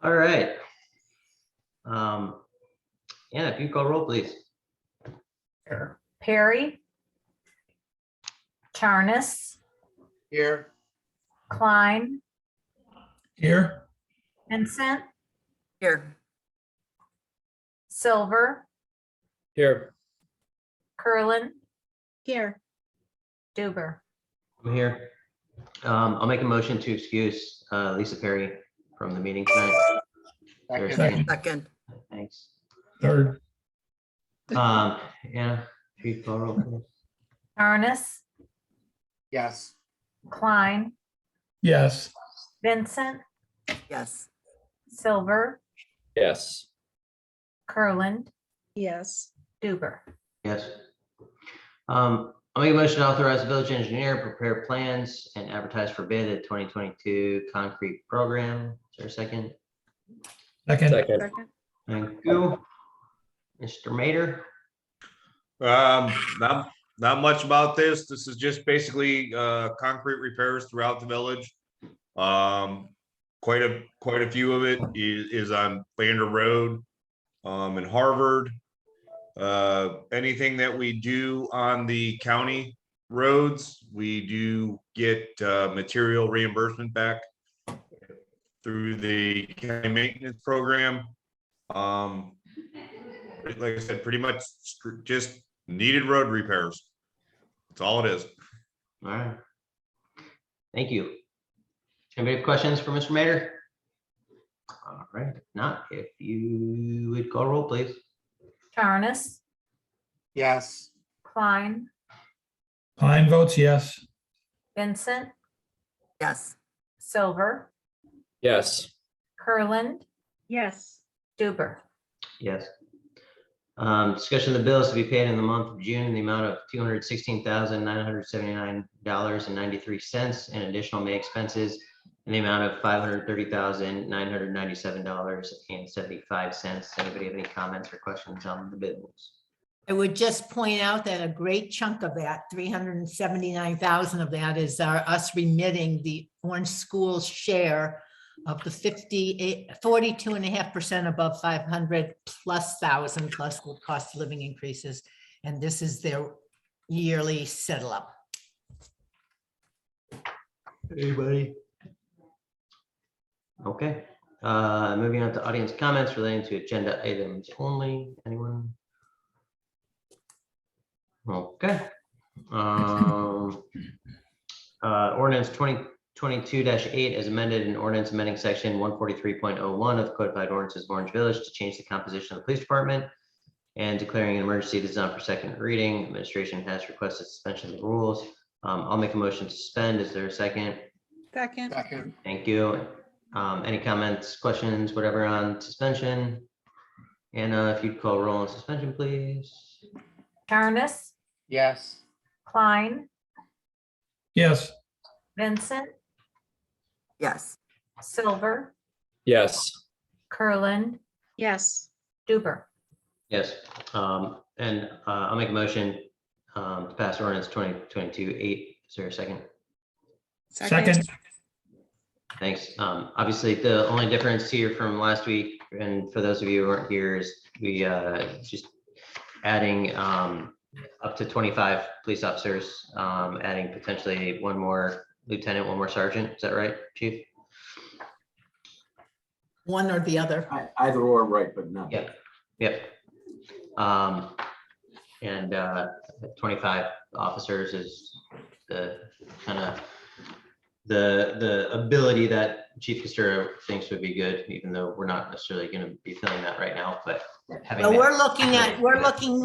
All right. Anna, if you call roll, please. Sure. Perry, Charnas, Here. Klein, Here. Vincent, Here. Silver, Here. Curlin, Here. Duber. I'm here. I'll make a motion to excuse Lisa Perry from the meeting tonight. There's Second. Second. Thanks. Third. Anna, if you call roll, please. Charnas, Yes. Klein, Yes. Vincent, Yes. Silver, Yes. Curlin, Yes. Duber. Yes. I'll make a motion to authorize the village engineer to prepare plans and advertise for bid at 2022 concrete program. Is there a second? Second. Second. Thank you. Mr. Mater. Not much about this. This is just basically concrete repairs throughout the village. Quite a few of it is on Lander Road in Harvard. Anything that we do on the county roads, we do get material reimbursement back through the county maintenance program. Like I said, pretty much just needed road repairs. That's all it is. All right. Thank you. Anybody have questions for Mr. Mater? All right. If not, if you would call roll, please. Charnas, Yes. Klein, Klein votes yes. Vincent, Yes. Silver, Yes. Curlin, Yes. Duber. Yes. Discussion of the bills to be paid in the month of June in the amount of $216,979.93 and additional May expenses in the amount of $530,997.75. Anybody have any comments or questions on the bills? I would just point out that a great chunk of that, 379,000 of that is us remitting the Orange School's share of the 42.5% above 500 plus thousand plus the cost of living increases. And this is their yearly settle up. Anybody? Okay, moving on to audience comments relating to agenda items only. Anyone? Okay. Ordinance 2022-8 as amended in ordinance amending section 143.01 of the codified ordinances of Orange Village to change the composition of the police department and declaring an emergency. This is on for second reading. Administration has requested suspension of the rules. I'll make a motion to suspend. Is there a second? Second. Second. Thank you. Any comments, questions, whatever on suspension? Anna, if you'd call roll on suspension, please. Charnas, Yes. Klein, Yes. Vincent, Yes. Silver, Yes. Curlin, Yes. Duber. Yes, and I'll make a motion to pass ordinance 2022-8. Is there a second? Second. Thanks. Obviously, the only difference here from last week, and for those of you who weren't here, is we just adding up to 25 police officers, adding potentially one more lieutenant, one more sergeant. Is that right, Chief? One or the other. Either or, right, but not. Yep. Yep. And 25 officers is the kind of the ability that Chief Castura thinks would be good, even though we're not necessarily going to be filling that right now, but having Well, that- we're looking,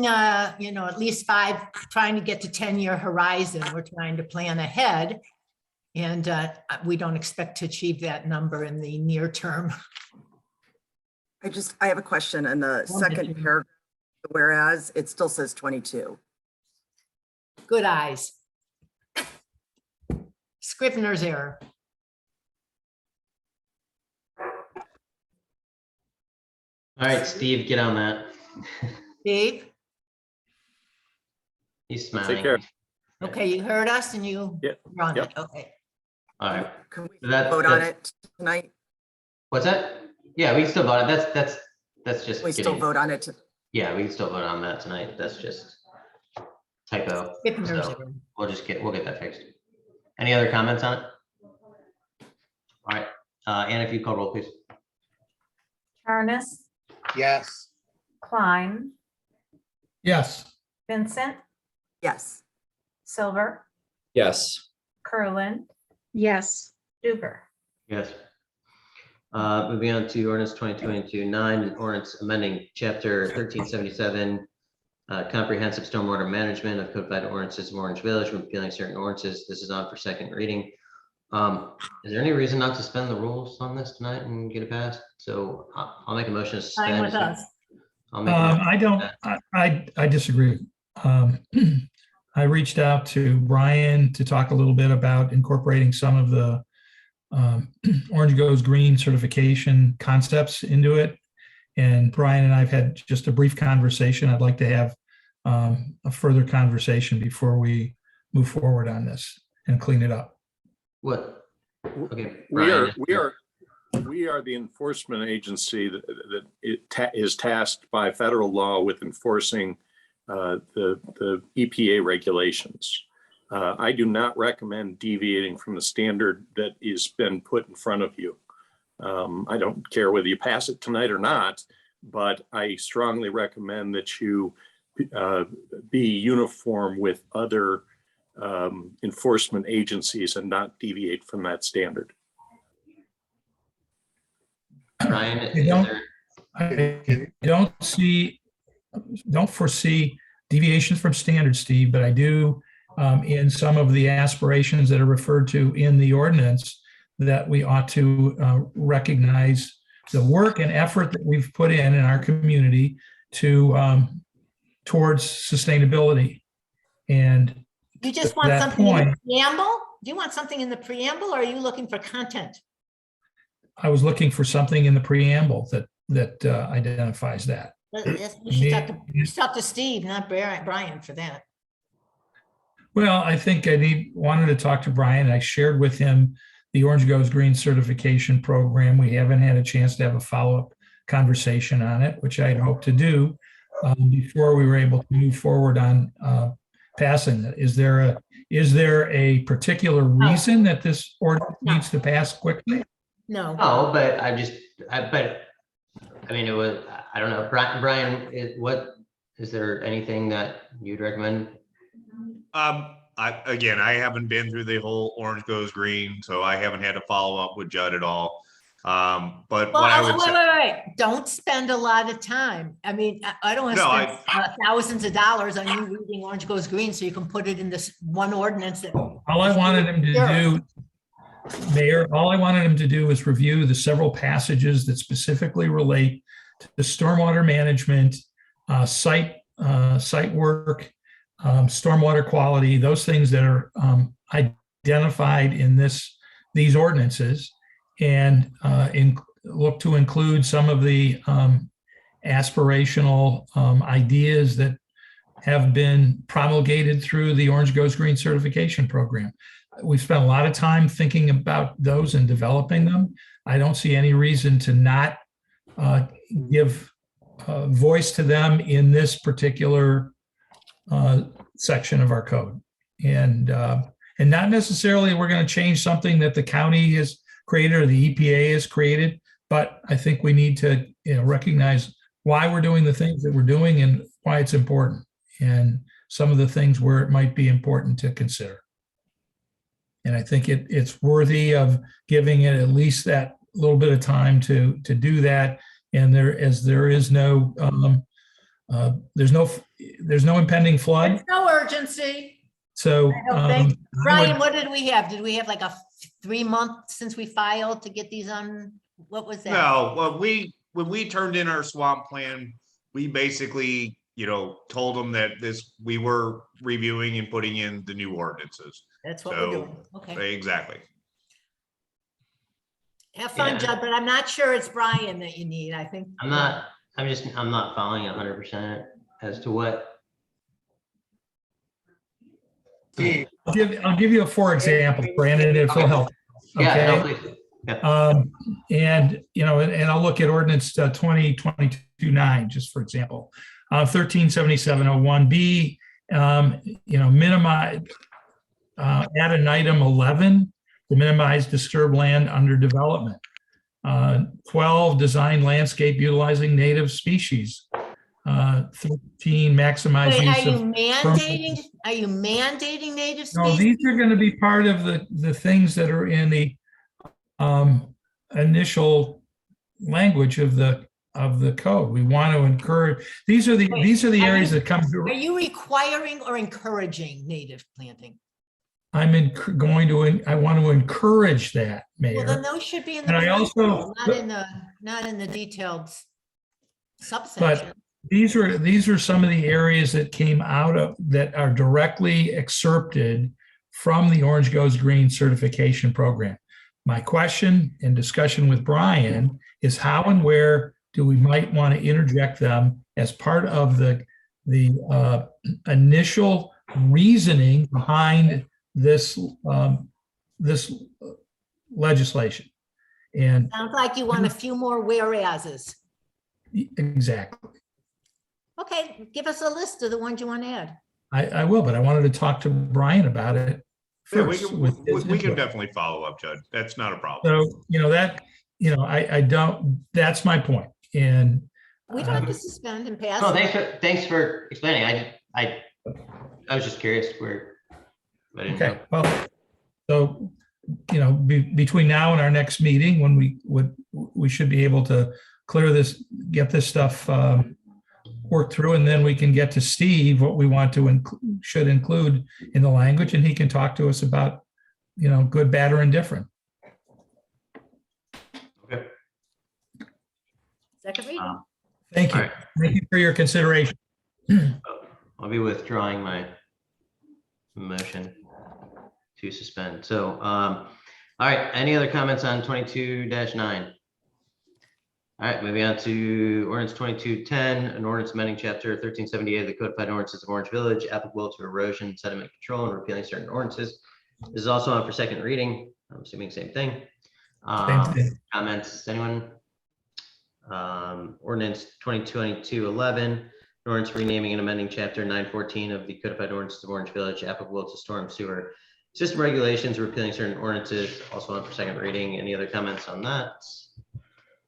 at least 5, trying to get to 10-year horizon. We're trying to plan ahead. And we don't expect to achieve that number in the near term. I have a question in the second paragraph, whereas it still says 22. Good eyes. Scrivener's error. All right, Steve, get on that. Dave? He's Take smiling. care. Okay, you heard us and you're on it. Yep. Okay. All right. Can we That- vote on that- it tonight? What's that? Yeah, we can still vote. That's just. We still getting- vote on it. Yeah, we can still vote on that tonight. That's just typo. If there's So a- we'll get that fixed. Any other comments on it? All right, Anna, if you call roll, please. Jarnes, yes, Klein, yes, Vincent, Yes, Silver, Yes. Curlin, yes, Duper. Yes. Moving on to ordinance 2022-9, ordinance amending chapter 1377, comprehensive stormwater management of codified ordinances of Orange Village, repealing certain ordinances. This is on for second reading. Is there any reason not to suspend the rules on this tonight and get it passed? So I'll make a motion to Fine suspend. with us. I'll make a motion. I don't, I disagree. I reached out to Brian to talk a little bit about incorporating some of the Orange Goes Green certification concepts into it. And Brian and I've had just a brief conversation. I'd like to have a further conversation before we move forward on this and clean it up. What? Okay. We are, Brian. we are the enforcement agency that is tasked by federal law with enforcing the EPA regulations. I do not recommend deviating from the standard that has been put in front of you. I don't care whether you pass it tonight or not, but I strongly recommend that you be uniform with other enforcement agencies and not deviate from that standard. Brian, You is don't- there, I don't foresee deviations from standard, Steve, but I do in some of the aspirations that are referred to in the ordinance that we ought to recognize the work and effort that we've put in our community to towards sustainability. And You just want that something in the point- preamble? Do you want something in the preamble or are you looking for content? I was looking for something in the preamble that identifies that. You should talk to Steve, not Brian for that. Well, I think I wanted to talk to Brian. I shared with him the Orange Goes Green certification program. We haven't had a chance to have a follow-up conversation on it, which I'd hoped to do before we were able to move forward on passing it. Is there a particular reason that this ordinance needs to pass quickly? No. no, but I mean, it was, I don't know, Brian, is there anything that you'd recommend? I haven't been through the whole Orange Goes Green, so I haven't had to follow up with Judd at all. But what I would say, Wait. Don't spend a lot of time. I mean, I don't want to No, spend thousands of dollars on you reading Orange Goes Green so you can put it in this one ordinance that. All I wanted him to do, Mayor, all I wanted him to do was review the several passages that specifically relate to the stormwater management, site work, stormwater quality, those things that are identified in these ordinances, and look to include some of the aspirational ideas that have been promulgated through the Orange Goes Green certification program. We've spent a lot of time thinking about those and developing them. I don't see any reason to not give voice to them in this particular section of our code. And not necessarily we're going to change something that the county has created or the EPA has created, but I think we need to recognize why we're doing the things that we're doing and why it's important, and some of the things where it might be important to consider. And I think it's worthy of giving it at least that little bit of time to do that. And there is no there's no impending flood. There's no urgency. So I don't think. Brian, I would- what did we have? Did we have like a 3 month since we filed to get these on? What was that? no, well, when we turned in our swamp plan, we basically, told them that we were reviewing and putting in the new ordinances. That's what So, we're doing. Okay. Exactly. Have fun, Yeah. Judd, but I'm not sure it's Brian that you need. I think. I'm not following 100% as to what. Steve, I'll give you a for example, Brandon, if it'll help. Yeah, no, Okay. please. And, and I'll look at ordinance 2022-9, just for example. 137701B, minimize, add an item 11 to minimize disturbed land under development. 12, design landscape utilizing native species. 13, maximize Wait, use of. are you mandating native No, species? these are going to be part of the things that are in the initial language of the code. We want to encourage, these are the areas that come Are through. you requiring or encouraging native planting? I want to encourage that, Well, then Mayor. those should be in And I the, also- not in the detailed subsection. These are some of the areas that came out of, that are directly excerpted from the Orange Goes Green certification program. My question and discussion with Brian is how and where do we might want to interject them as part of the initial reasoning behind this legislation. And Sounds like you want a few more whereases. exactly. Okay, give us a list of the ones you want to add. I will, but I wanted to talk to Brian about it Yeah, we first. can, with his we can input. definitely follow up, Judge. That's not a problem. So, I don't, that's my point. And We don't have to suspend and pass. No, thanks for explaining. I was just curious where. I didn't know. okay, well, so, between now and our next meeting, when we should be able to clear this, get this stuff worked through, and then we can get to Steve what we want to should include in the language, and he can talk to us about, good, bad, or indifferent. Okay. Second reading. Thank you. All right. Thank you for your consideration. I'll be withdrawing my motion to suspend. So, all right, any other comments on 22-9? All right, moving on to ordinance 2210, an ordinance amending chapter 1378 of the codified ordinances of Orange Village, applicable to erosion, sediment control, and repealing certain ordinances. This is also on for second reading. I'm assuming same thing. Same thing. Comments, anyone? Ordinance 2022-11, an ordinance renaming and amending chapter 914 of the codified ordinances of Orange Village, applicable to storm sewer system regulations, repealing certain ordinances, also on for second reading. Any other comments on that?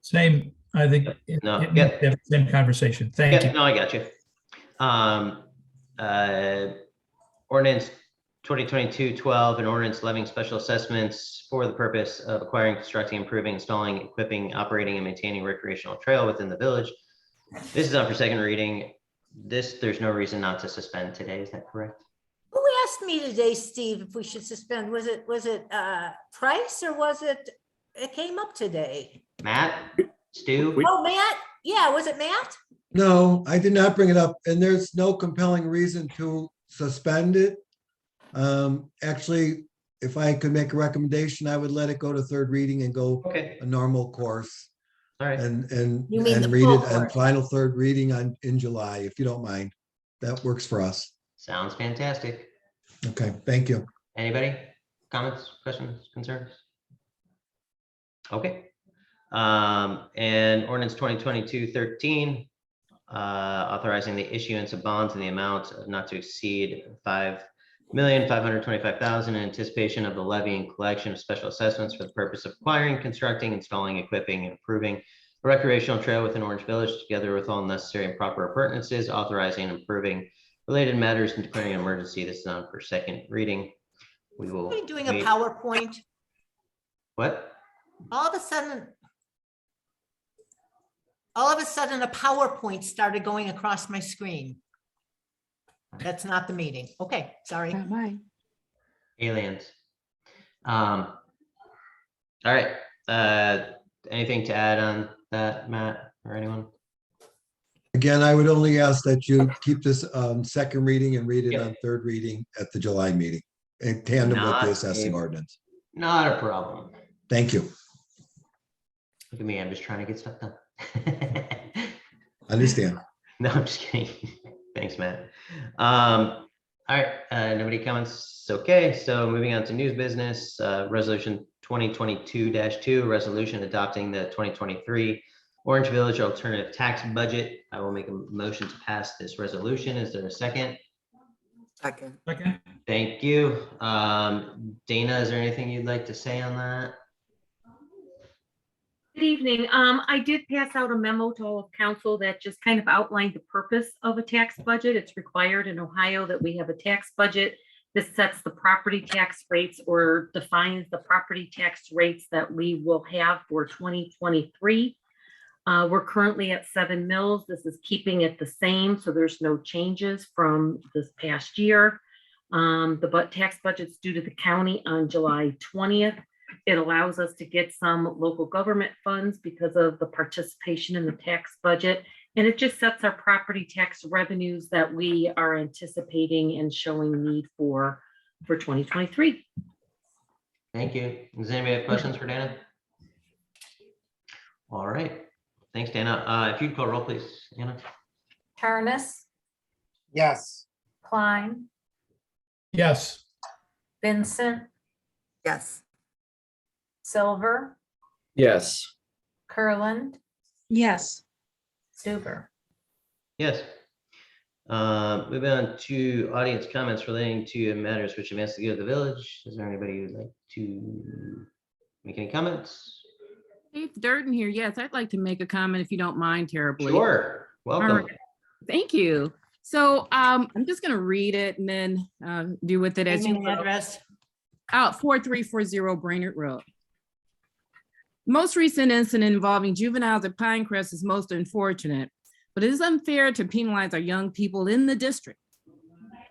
Same, I think. No, it yeah. needs to have the same conversation. Thank Yeah, you. no, I got you. Ordinance 2022-12, an ordinance levying special assessments for the purpose of acquiring, constructing, improving, installing, equipping, operating, and maintaining recreational trail within the village. This is on for second reading. There's no reason not to suspend today. Is that correct? Who asked me today, Steve, if we should suspend? Was it Price or was it came up today? Matt? Stu? Oh, Matt? Yeah, was it Matt? No, I did not bring it up, and there's no compelling reason to suspend it. Actually, if I could make a recommendation, I would let it go to third reading and go Okay, a normal course all right. and You mean the read full it on course? final third reading in July, if you don't mind. That works for us. Sounds fantastic. Okay, thank you. Anybody? Comments, questions, concerns? Okay. And ordinance 2022-13, authorizing the issuance of bonds in the amount of not to exceed $5,525,000 in anticipation of the levy and collection of special assessments for the purpose of acquiring, constructing, installing, equipping, and improving a recreational trail within Orange Village, together with all necessary and proper appurtenances, authorizing and improving related matters and declaring an emergency. This is on for second reading. We will. Are we doing a wait- PowerPoint? What? All of a sudden a PowerPoint started going across my screen. That's not the meeting. Okay, sorry. Aliens. All right. Anything to add on that, Matt, or anyone? Again, I would only ask that you keep this second reading and read it Yep. on third reading at the July meeting in tandem with Not the assessing a- ordinance. Not a problem. Thank you. Look at me, I'm just trying to get stuff done. Understand. No, I'm just kidding. Thanks, Matt. All All right, nobody comments. Okay, so moving on to news business, resolution 2022-2, resolution adopting the 2023 Orange Village alternative tax budget. I will make a motion to pass this resolution. Is there a second? Second. Second. Thank you. Dana, is there anything you'd like to say on that? Good evening. I did pass out a memo to all of council that just kind of outlined the purpose of a tax budget. It's required in Ohio that we have a tax budget. This sets the property tax rates or defines the property tax rates that we will have for 2023. We're currently at 7 mills. This is keeping it the same, so there's no changes from this past year. The tax budget's due to the county on July 20th. It allows us to get some local government funds because of the participation in the tax budget. And it just sets our property tax revenues that we are anticipating and showing need for 2023. Thank you. Does anybody have questions for Dana? All right. Thanks, Dana. If you'd call roll, please, Anna. Turnus, Yes. Klein, Yes. Vincent, Yes. Silver, Yes. Kurland, yes, Stuber. Yes. Moving on to audience comments relating to matters which advance the good of the village. Is there anybody who'd like to make any comments? Keith Durden here. Yes, I'd like to make a comment if you don't mind terribly. Sure. Welcome. All right. Thank you. So I'm just going to read it and then do with it as Name you and will. address. 4340 Brainerd Road. Most recent incident involving juveniles at Pinecrest is most unfortunate, but it is unfair to penalize our young people in the district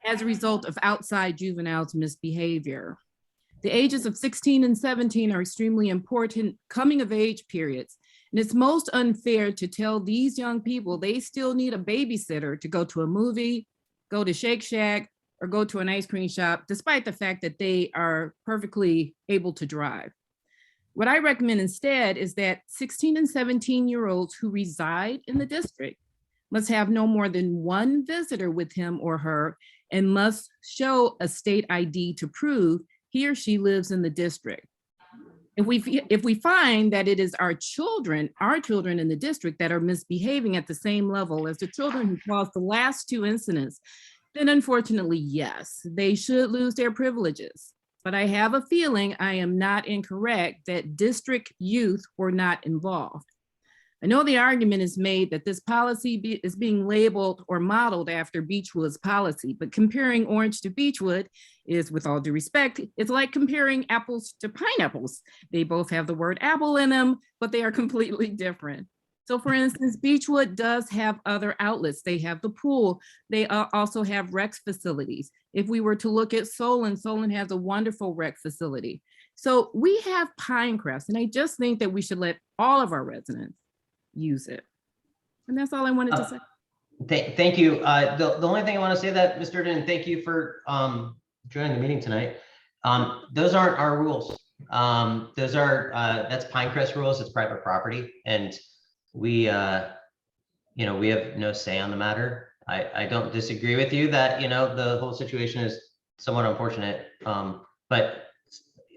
as a result of outside juveniles' misbehavior. The ages of 16 and 17 are extremely important coming of age periods, and it's most unfair to tell these young people they still need a babysitter to go to a movie, go to Shake Shack, or go to an ice cream shop, despite the fact that they are perfectly able to drive. What I recommend instead is that 16 and 17-year-olds who reside in the district must have no more than one visitor with him or her and must show a state ID to prove he or she lives in the district. If we find that it is our children in the district that are misbehaving at the same level as the children who caused the last two incidents, then unfortunately, yes, they should lose their privileges. But I have a feeling I am not incorrect that district youth were not involved. I know the argument is made that this policy is being labeled or modeled after Beechwood's policy, but comparing Orange to Beechwood is, with all due respect, it's like comparing apples to pineapples. They both have the word apple in them, but they are completely different. So for instance, Beechwood does have other outlets. They have the pool. They also have rec facilities. If we were to look at Solon, Solon has a wonderful rec facility. So we have Pinecrest, and I just think that we should let all of our residents use it. And that's all I wanted to say. Thank you. The only thing I want to say that, Mr. Durden, thank you for joining the meeting tonight. Those aren't our rules. Those are, that's Pinecrest rules. It's private property. And we, we have no say on the matter. I don't disagree with you that, the whole situation is somewhat unfortunate, but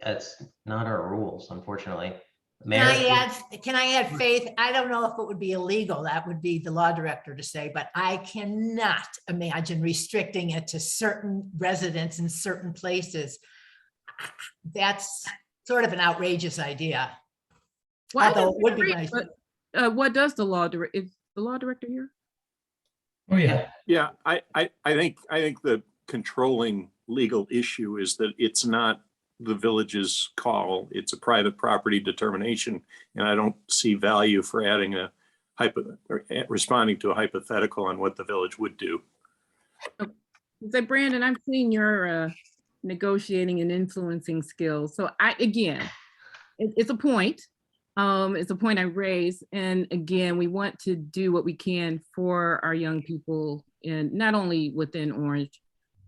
it's not our rules, unfortunately. Mayor? Can I add, Faith? I don't know if it would be illegal. That would be the law director to say, but I cannot imagine restricting it to certain residents in certain places. That's sort of an outrageous idea. Although it would be nice. What does the law director, is the law director here? Oh, yeah. Yeah, I think the controlling legal issue is that it's not the village's call. It's a private property determination, and I don't see value for adding responding to a hypothetical on what the village would do. So Brandon, I've seen your negotiating and influencing skills. So it's a point. It's a point I raised. And again, we want to do what we can for our young people, and not only within Orange,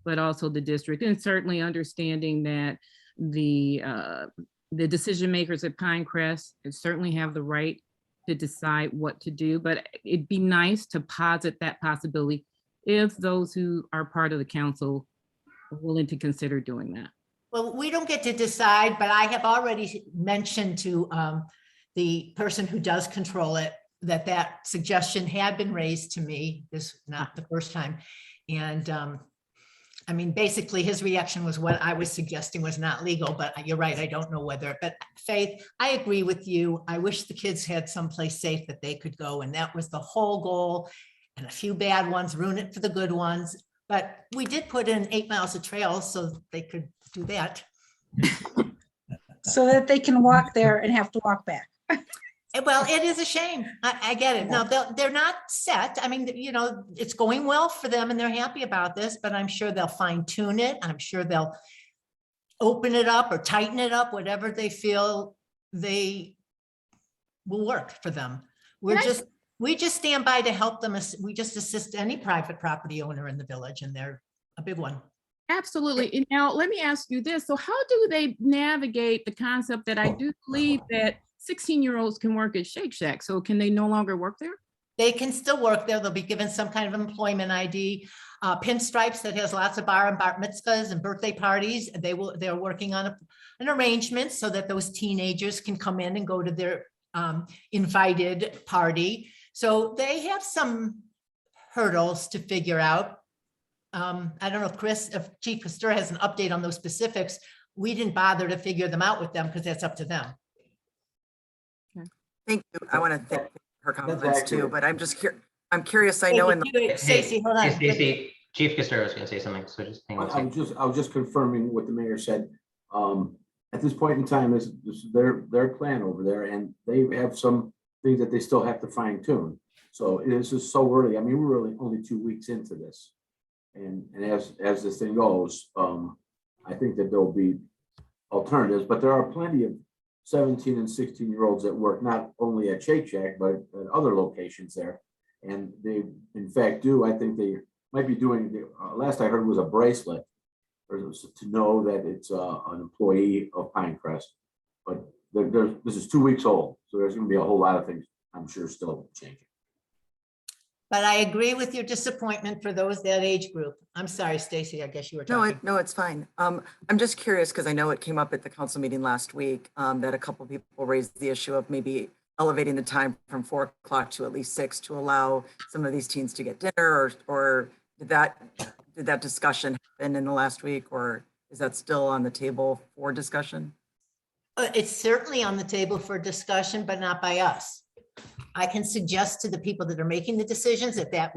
but also the district, and certainly understanding that the decision makers at Pinecrest certainly have the right to decide what to do, but it'd be nice to posit that possibility if those who are part of the council willing to consider doing that. Well, we don't get to decide, but I have already mentioned to the person who does control it that that suggestion had been raised to me. This is not the first time. And I mean, basically his reaction was what I was suggesting was not legal, but you're right. I don't know whether, but Faith, I agree with you. I wish the kids had someplace safe that they could go. And that was the whole goal. And a few bad ones ruin it for the good ones. But we did put in 8 miles of trails so they could do that. So that they can walk there and have to walk back. Well, it is a shame. I get it. No, they're not set. I mean, you know, it's going well for them and they're happy about this, but I'm sure they'll fine tune it. I'm sure they'll open it up or tighten it up, whatever they feel they will work for them. We just stand by to help them. We just assist any private property owner in the village, and they're a big one. Absolutely. And now let me ask you this. So how do they navigate the concept that I do believe that 16-year-olds can work at Shake Shack? So can they no longer work there? They can still work there. They'll be given some kind of employment ID. Pinstripes that has lots of bar and bar mitzvahs and birthday parties. They're working on an arrangement so that those teenagers can come in and go to their invited party. So they have some hurdles to figure out. I don't know if Chief Pasteur has an update on those specifics. We didn't bother to figure them out with them because that's up to them. Thank you. I want to thank her comments too, accurate. but I'm curious. I know in the, Stacy, hold on. Hey, Stacy, Chief Castor was going to say something, so just hang on a second. I was just confirming what the mayor said. At this point in time, this is their plan over there, and they have some things that they still have to fine tune. So this is so early. I mean, we're really only 2 weeks into this. And as this thing goes, I think that there'll be alternatives, but there are plenty of 17 and 16-year-olds that work not only at Shake Shack, but at other locations there. And they, in fact, I think they might be doing, last I heard was a bracelet to know that it's an employee of Pinecrest. But this is 2 weeks old, so there's going to be a whole lot of things, I'm sure, still changing. But I agree with your disappointment for those that age group. I'm sorry, Stacy, I guess you were talking. no, it's fine. I'm just curious because I know it came up at the council meeting last week that a couple people raised the issue of maybe elevating the time from 4 o'clock to at least 6 to allow some of these teens to get dinner, or did that discussion happen in the last week, or is that still on the table for discussion? It's certainly on the table for discussion, but not by us. I can suggest to the people that are making the decisions that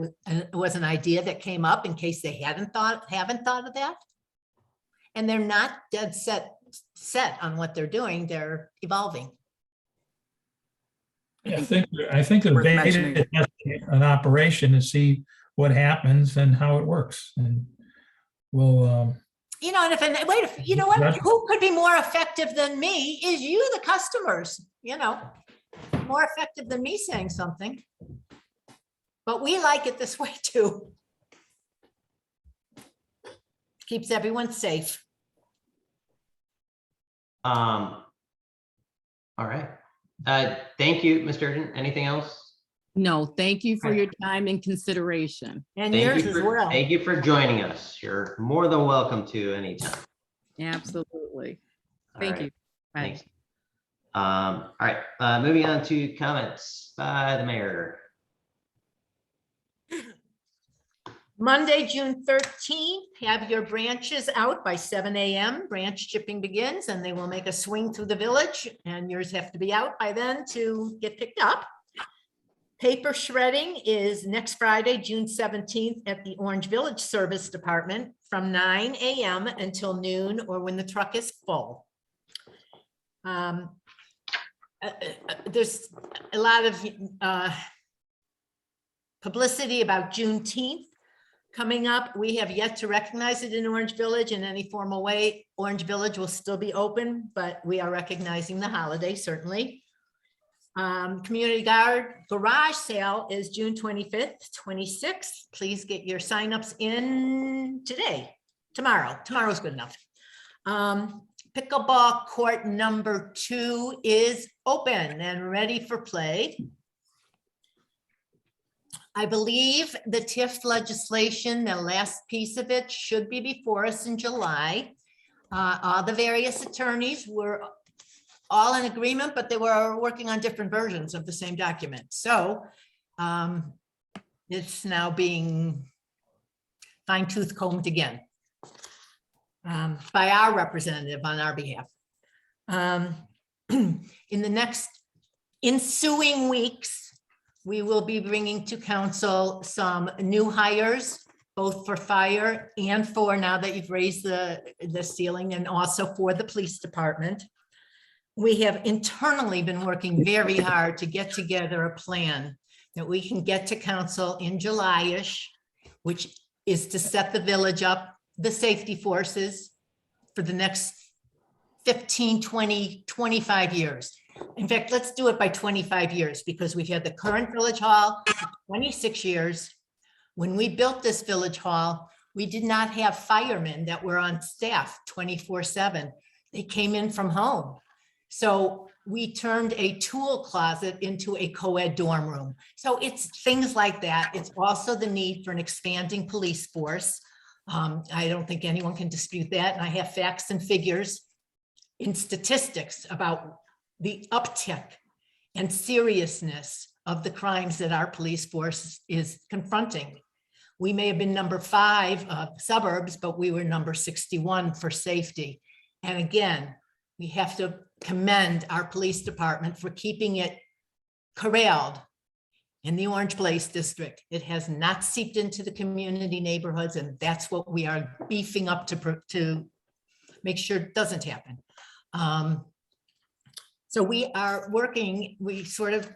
was an idea that came up in case they haven't thought of that. And they're not dead set on what they're doing. They're evolving. Yeah, I think the Worth beta mentioning. is an operation to see what happens and how it works. And we'll, You know, you know what? Who could be more effective than me is you, the customers, you know. More effective than me saying something. But we like it this way too. Keeps everyone safe. All right. Thank you, Ms. Durden. Anything else? No, thank you for your time and consideration. And yours as well. Thank you for joining us. You're more than welcome to anytime. Absolutely. All Thank right. you. Bye. Thanks. All right, moving on to comments by the mayor. Monday, June 13th, have your branches out by 7 a.m. Branch shipping begins and they will make a swing through the village, and yours have to be out by then to get picked up. Paper shredding is next Friday, June 17th at the Orange Village Service Department from 9 a.m. until noon or when the truck is full. There's a lot of publicity about Juneteenth coming up. We have yet to recognize it in Orange Village in any formal way. Orange Village will still be open, but we are recognizing the holiday, certainly. Community Guard garage sale is June 25th, 26th. Please get your signups in tomorrow. Tomorrow's good enough. Pickleball court number 2 is open and ready for play. I believe the TIF legislation, the last piece of it should be before us in July. All the various attorneys were all in agreement, but they were working on different versions of the same document. So it's now being fine tooth combed again by our representative on our behalf. In the next ensuing weeks, we will be bringing to council some new hires, both for fire and for, now that you've raised the ceiling, and also for the police department. We have internally been working very hard to get together a plan that we can get to council in July-ish, which is to set the village up, the safety forces for the next 15, 20, 25 years. In fact, let's do it by 25 years, because we've had the current village hall for 26 years. When we built this village hall, we did not have firemen that were on staff 24/7. They came in from home. So we turned a tool closet into a co-ed dorm room. So it's things like that. It's also the need for an expanding police force. I don't think anyone can dispute that. And I have facts and figures in statistics about the uptick and seriousness of the crimes that our police force is confronting. We may have been number 5 suburbs, but we were number 61 for safety. And again, we have to commend our police department for keeping it corralled in the Orange Place district. It has not seeped into the community neighborhoods, and that's what we are beefing up to make sure it doesn't happen. So we are working, we sort of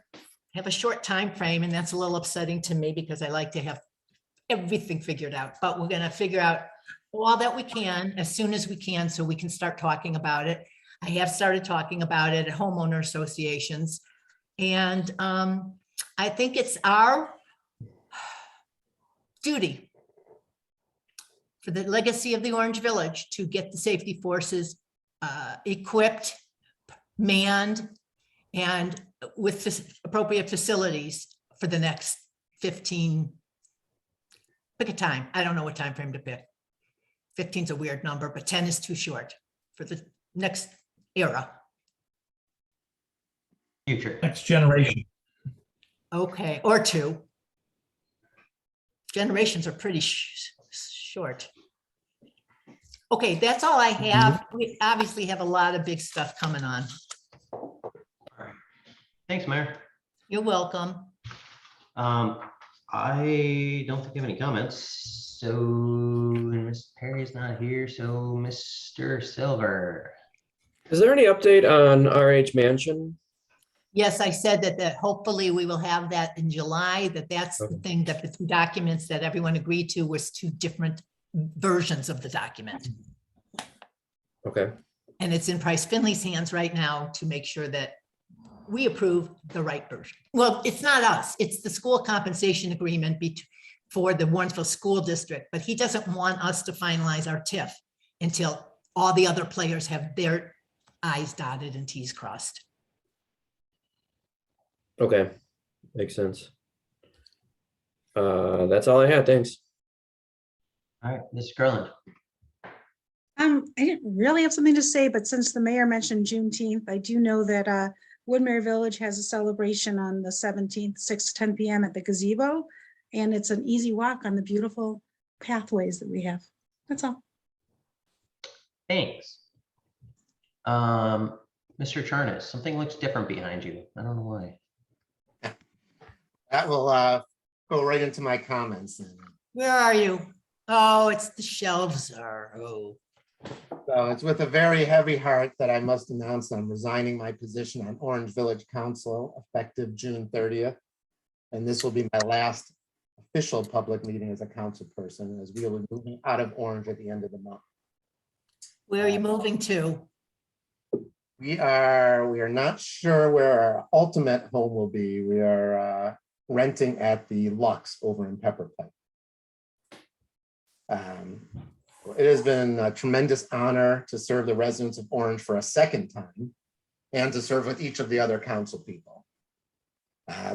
have a short time frame, and that's a little upsetting to me because I like to have everything figured out, but we're going to figure out all that we can as soon as we can so we can start talking about it. I have started talking about it at homeowner associations, and I think it's our duty for the legacy of the Orange Village to get the safety forces equipped, manned, and with appropriate facilities for the next 15, pick a time. I don't know what time frame to pick. 15 is a weird number, but 10 is too short for the next era. Future. Next generation. Okay, or 2. Generations are pretty short. Okay, that's all I have. We obviously have a lot of big stuff coming on. Thanks, Mayor. You're welcome. I don't think I have any comments. So Ms. Perry's not here. So Mr. Silver. Is there any update on RH Mansion? Yes, I said that hopefully we will have that in July, that's the thing, that the 2 documents that everyone agreed to was 2 different versions of the document. Okay. And it's in Price Finley's hands right now to make sure that we approve the right version. Well, it's not us, it's the school compensation agreement for the Warrensville School District, but he doesn't want us to finalize our TIF until all the other players have their I's dotted and T's crossed. Okay, makes sense. That's all I had. Thanks. All right, Mr. Garland. I didn't really have something to say, but since the mayor mentioned Juneteenth, I do know that Woodmere Village has a celebration on the 17th, 6 to 10 p.m. at the gazebo. And it's an easy walk on the beautiful pathways that we have. That's all. Thanks. Mr. Charnas, something looks different behind you. I don't know why. That will go right into my comments. Where are you? Oh, it's the shelves are, oh. So it's with a very heavy heart that I must announce I'm resigning my position on Orange Village Council effective June 30th. And this will be my last official public meeting as a council person, as we will be moving out of Orange at the end of the month. Where are you moving to? We are not sure where our ultimate home will be. We are renting at the Lux over in Pepper Pike. It has been a tremendous honor to serve the residents of Orange for a second time and to serve with each of the other council people.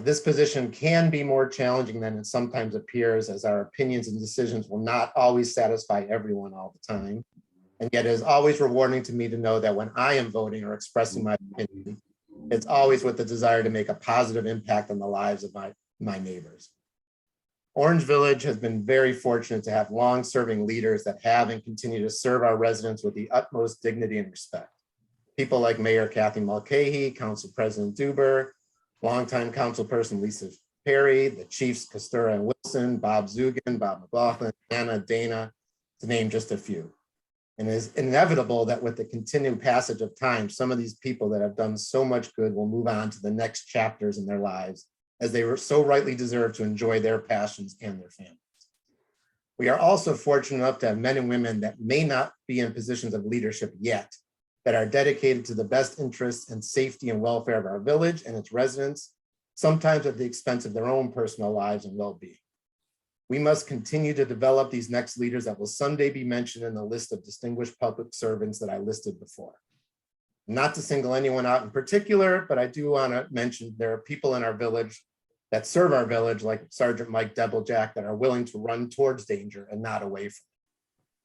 This position can be more challenging than it sometimes appears, as our opinions and decisions will not always satisfy everyone all the time. And yet it is always rewarding to me to know that when I am voting or expressing my opinion, it's always with the desire to make a positive impact on the lives of my neighbors. Orange Village has been very fortunate to have long-serving leaders that have and continue to serve our residents with the utmost dignity and respect. People like Mayor Kathy Mulcahy, Council President Duber, longtime councilperson Lisa Perry, the Chiefs Costura and Wilson, Bob Zugan, Bob McLaughlin, Anna, Dana, to name just a few. And it is inevitable that with the continued passage of time, some of these people that have done so much good will move on to the next chapters in their lives, as they were so rightly deserve to enjoy their passions and their families. We are also fortunate enough to have men and women that may not be in positions of leadership yet, that are dedicated to the best interests and safety and welfare of our village and its residents, sometimes at the expense of their own personal lives and well-being. We must continue to develop these next leaders that will someday be mentioned in the list of distinguished public servants that I listed before. Not to single anyone out in particular, but I do want to mention there are people in our village that serve our village, like Sergeant Mike Debblejack, that are willing to run towards danger and not away from it.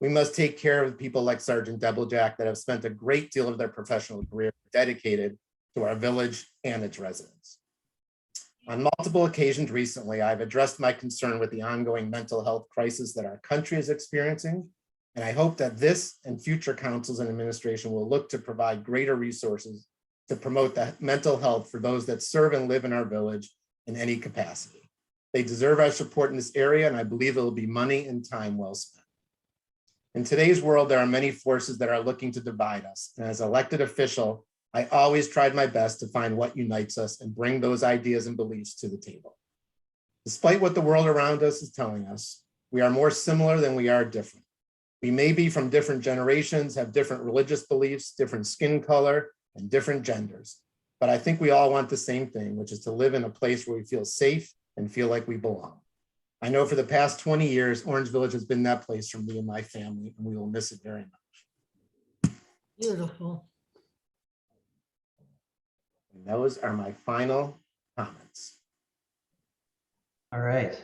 We must take care of people like Sergeant Debblejack that have spent a great deal of their professional career dedicated to our village and its residents. On multiple occasions recently, I've addressed my concern with the ongoing mental health crisis that our country is experiencing, and I hope that this and future councils and administration will look to provide greater resources to promote the mental health for those that serve and live in our village in any capacity. They deserve our support in this area, and I believe it will be money and time well spent. In today's world, there are many forces that are looking to divide us, and as elected official, I always tried my best to find what unites us and bring those ideas and beliefs to the table. Despite what the world around us is telling us, we are more similar than we are different. We may be from different generations, have different religious beliefs, different skin color, and different genders. But I think we all want the same thing, which is to live in a place where we feel safe and feel like we belong. I know for the past 20 years, Orange Village has been that place for me and my family, and we will miss it very much. Beautiful. And those are my final comments. All right.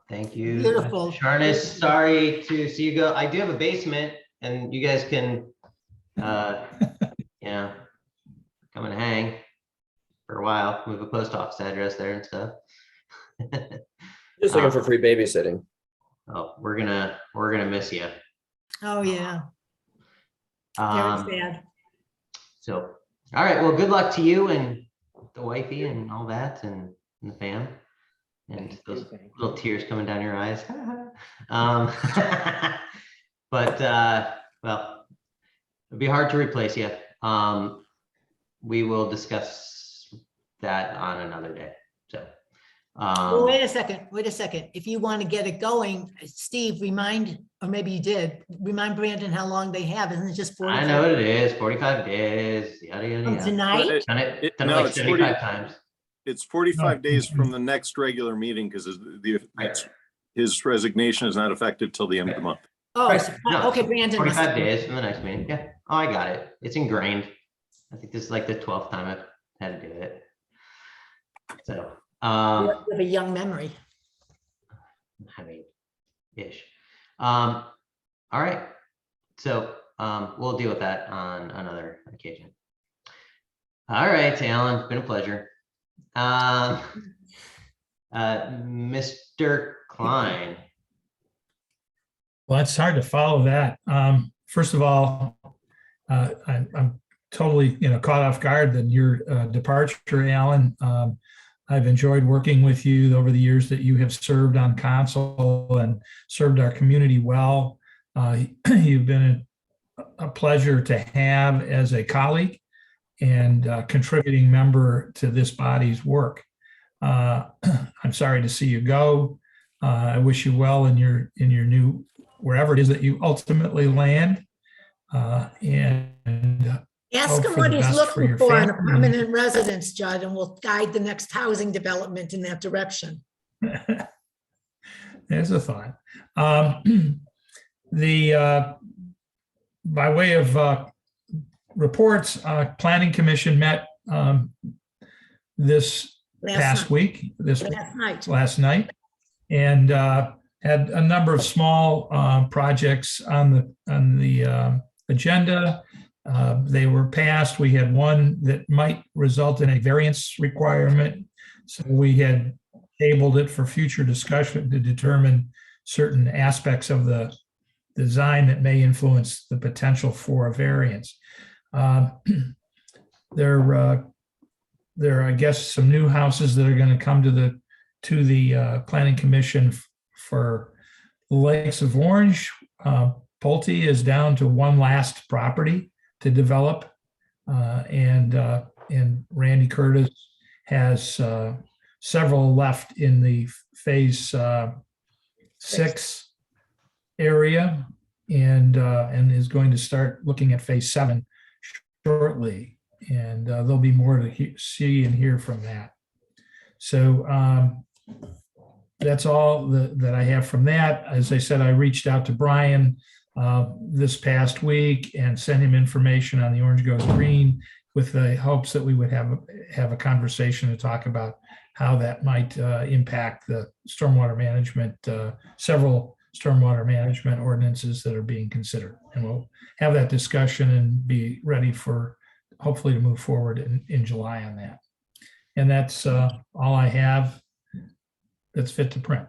Thank you. Beautiful. Sharnis, sorry to see you go. I do have a basement and you guys can, come and hang for a while, move a post office address there and stuff. Just looking for free babysitting. Oh, we're gonna miss you. Oh, yeah. Very sad. So, all right, well, good luck to you and the wifey and all that and the fam. And those little tears coming down your eyes. But, well, it'd be hard to replace you. We will discuss that on another day. So, Well, wait a second. If you want to get it going, Steve, or maybe you did, remind Brandon how long they have. Isn't it just 45? I know what it is, 45 days, yada, yada, From yada. tonight? Done it No, like it's 75 times. It's 45 days from the next regular meeting because his resignation is not effective till the end of the month. Oh, Right. so- No, okay, Brandon. 45 days from the next meeting. Yeah. Oh, I got it. It's ingrained. I think this is like the 12th time I've had to do it. So, You have a young memory. I mean, ish. All right. So, we'll deal with that on another occasion. All right, Alan, it's been a pleasure. Mr. Klein. Well, it's hard to follow that. First of all, I'm totally, caught off guard that your departure, Alan. I've enjoyed working with you over the years that you have served on council and served our community well. You've been a pleasure to have as a colleague and contributing member to this body's work. I'm sorry to see you go. I wish you well in your new, wherever it is that you ultimately land. And Ask him what he's looking for in a permanent residence, Judd, and we'll guide the next housing development in that direction. There's a thought. By way of past week, Night. last night. And had a number of small projects on the agenda. They were passed. We had one that might result in a variance requirement. So we had tabled it for future discussion to determine certain aspects of the design that may influence the potential for a variance. There are, I guess, some new houses that are going to come to the Planning Commission for Lakes of Orange. Pulte is down to one last property to develop, and Randy Curtis has several left in the phase 6 area, and is going to start looking at phase 7 shortly. And there'll be more to see and hear from that. So that's all that I have from that. As I said, I reached out to Brian this past week and sent him information on the Orange Goes Green with the hopes that we would have a conversation to talk about how that might impact the stormwater management, several stormwater management ordinances that are being considered. And we'll have that discussion and be ready for hopefully to move forward in July on that. And that's all I have that's fit to print.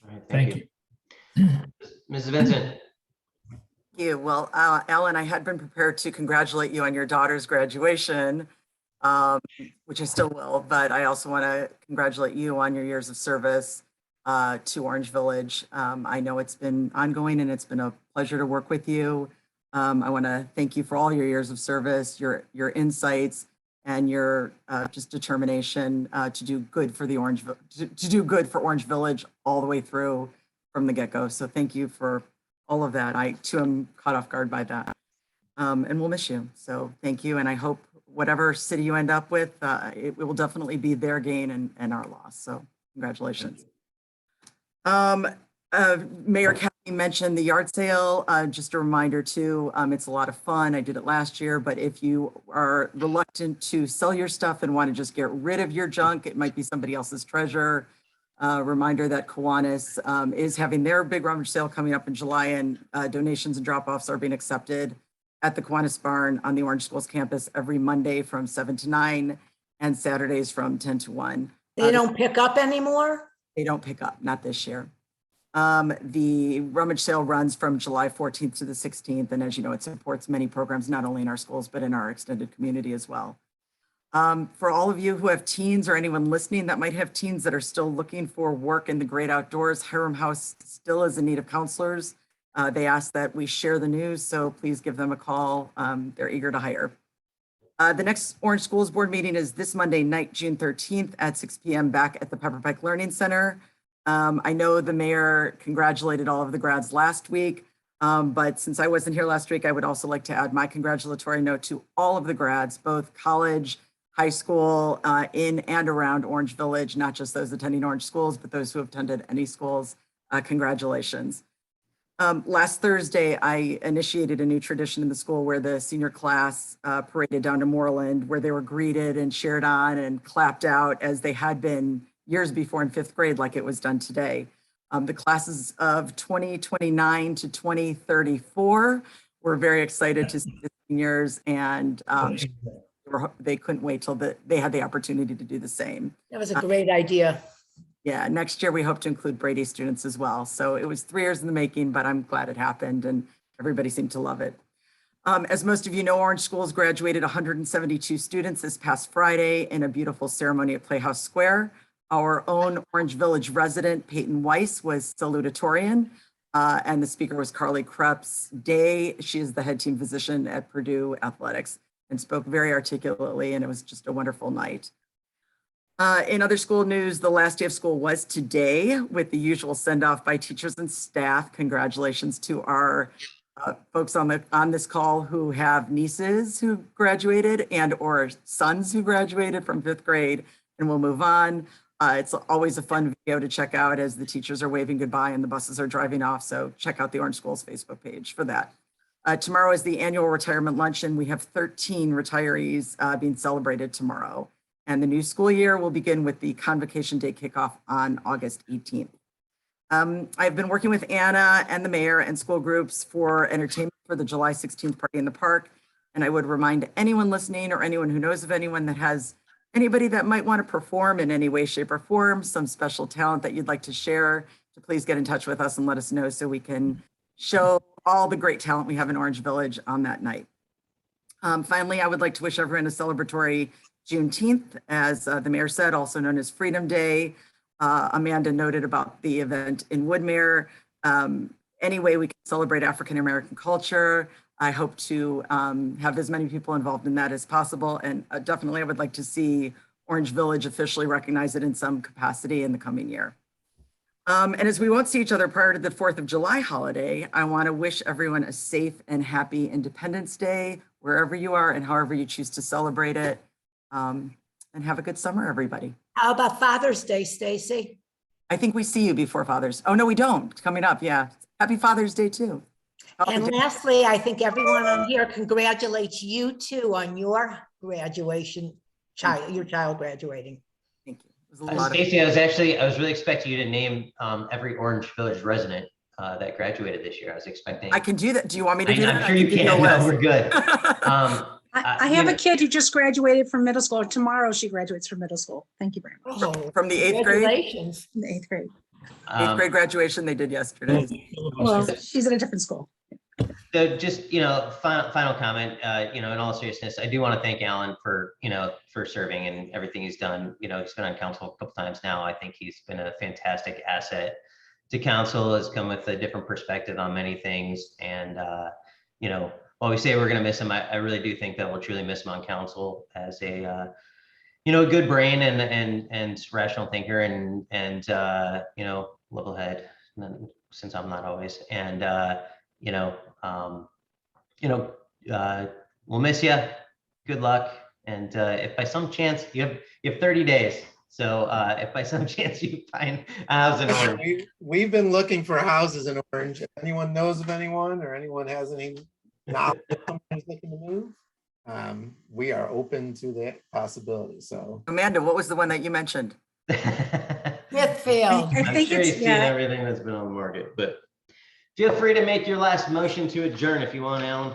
All right, Thank you. Mrs. Vincent. Thank you. Well, Alan, I had been prepared to congratulate you on your daughter's graduation, which I still will, but I also want to congratulate you on your years of service to Orange Village. I know it's been ongoing and it's been a pleasure to work with you. I want to thank you for all your years of service, your insights, and your just determination to do good for the to do good for Orange Village all the way through from the get-go. So thank you for all of that. I too am caught off guard by that, and we'll miss you. So thank you, and I hope whatever city you end up with, it will definitely be their gain and our loss. So congratulations. Mayor Kathy mentioned the yard sale. Just a reminder too, it's a lot of fun. I did it last year, but if you are reluctant to sell your stuff and want to just get rid of your junk, it might be somebody else's treasure. Reminder that Kiwanis is having their big rummage sale coming up in July, and donations and drop-offs are being accepted at the Kiwanis Barn on the Orange Schools campus every Monday from 7 to 9 and Saturdays from 10 to 1. They don't pick up anymore? They don't pick up, not this year. The rummage sale runs from July 14th to the 16th. And as you know, it supports many programs, not only in our schools, but in our extended community as well. For all of you who have teens or anyone listening that might have teens that are still looking for work in the great outdoors, Hiram House still is in need of counselors. They ask that we share the news, so please give them a call. They're eager to hire. The next Orange Schools Board meeting is this Monday night, June 13th at 6 p.m. back at the Pepper Pike Learning Center. I know the mayor congratulated all of the grads last week, but since I wasn't here last week, I would also like to add my congratulatory note to all of the grads, both college, high school, in and around Orange Village, not just those attending Orange schools, but those who have attended any schools. Congratulations. Last Thursday, I initiated a new tradition in the school where the senior class paraded down to Moreland, where they were greeted and cheered on and clapped out as they had been years before in 5th grade, like it was done today. The classes of 2029 to 2034 were very excited to see the seniors, and they couldn't wait till they had the opportunity to do the same. That was a great idea. Yeah, next year we hope to include Brady students as well. So it was 3 years in the making, but I'm glad it happened and everybody seemed to love it. As most of you know, Orange Schools graduated 172 students this past Friday in a beautiful ceremony at Playhouse Square. Our own Orange Village resident, Peyton Weiss, was salutatorian, and the speaker was Carly Krebs Day. She is the head team physician at Purdue Athletics and spoke very articulately, and it was just a wonderful night. In other school news, the last day of school was today with the usual send-off by teachers and staff. Congratulations to our folks on this call who have nieces who graduated and or sons who graduated from 5th grade, and we'll move on. It's always a fun video to check out as the teachers are waving goodbye and the buses are driving off. So check out the Orange Schools Facebook page for that. Tomorrow is the annual retirement luncheon. We have 13 retirees being celebrated tomorrow. And the new school year will begin with the Convocation Day kickoff on August 18th. I've been working with Anna and the mayor and school groups for entertainment for the July 16th party in the park. And I would remind anyone listening or anyone who knows of anyone that has anybody that might want to perform in any way, shape, or form, some special talent that you'd like to share, to please get in touch with us and let us know so we can show all the great talent we have in Orange Village on that night. Finally, I would like to wish everyone a celebratory Juneteenth, as the mayor said, also known as Freedom Day. Amanda noted about the event in Woodmere. Any way we can celebrate African-American culture, I hope to have as many people involved in that as possible. And definitely, I would like to see Orange Village officially recognize it in some capacity in the coming year. And as we won't see each other prior to the 4th of July holiday, I want to wish everyone a safe and happy Independence Day, wherever you are and however you choose to celebrate it. And have a good summer, everybody. How about Father's Day, Stacy? I think we see you before Father's. Oh, no, we don't. Coming up, yeah. Happy Father's Day, too. And lastly, I think everyone on here congratulates you too on your graduation, your child graduating. Thank you. It was a lot of Stacy, I was really expecting you to name every Orange Village resident that graduated this year. I was expecting. I can do that. Do you want me to do that? I'm sure you can. No, we're good. I have a kid who just graduated from middle school. Tomorrow she graduates from middle school. Thank you very much. Oh, From the 8th grade? congratulations. In the 8th grade. 8th grade graduation they did yesterday. Well, she's in a different school. So just, final comment, in all seriousness, I do want to thank Alan for serving and everything he's done. He's been on council a couple times now. I think he's been a fantastic asset to council, has come with a different perspective on many things. And, while we say we're going to miss him, I really do think that we'll truly miss him on council as a, good brain and rational thinker and level head, since I'm not always. And, we'll miss you. Good luck. And if by some chance you have 30 days. So if by some chance you find a house in Orange. We've been looking for houses in Orange. If anyone knows of anyone or anyone has any knowledge of someone who's looking to move, we are open to that possibility. So Amanda, what was the one that you mentioned? Smithfield. I I'm think sure it's, you've seen everything that's been on the market, but feel free to make your last motion to adjourn if you want, Alan.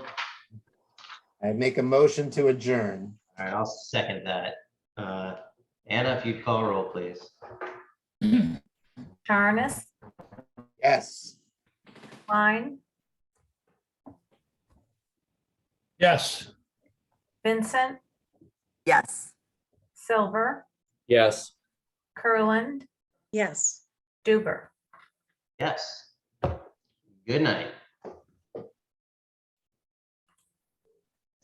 I make a motion to adjourn. All right, I'll second that. Anna, if you'd call roll, please. Jarnes, Yes. Klein, Yes. Vincent, Yes. Silver, Yes. Kurland, Yes. Duber. Yes. Good night.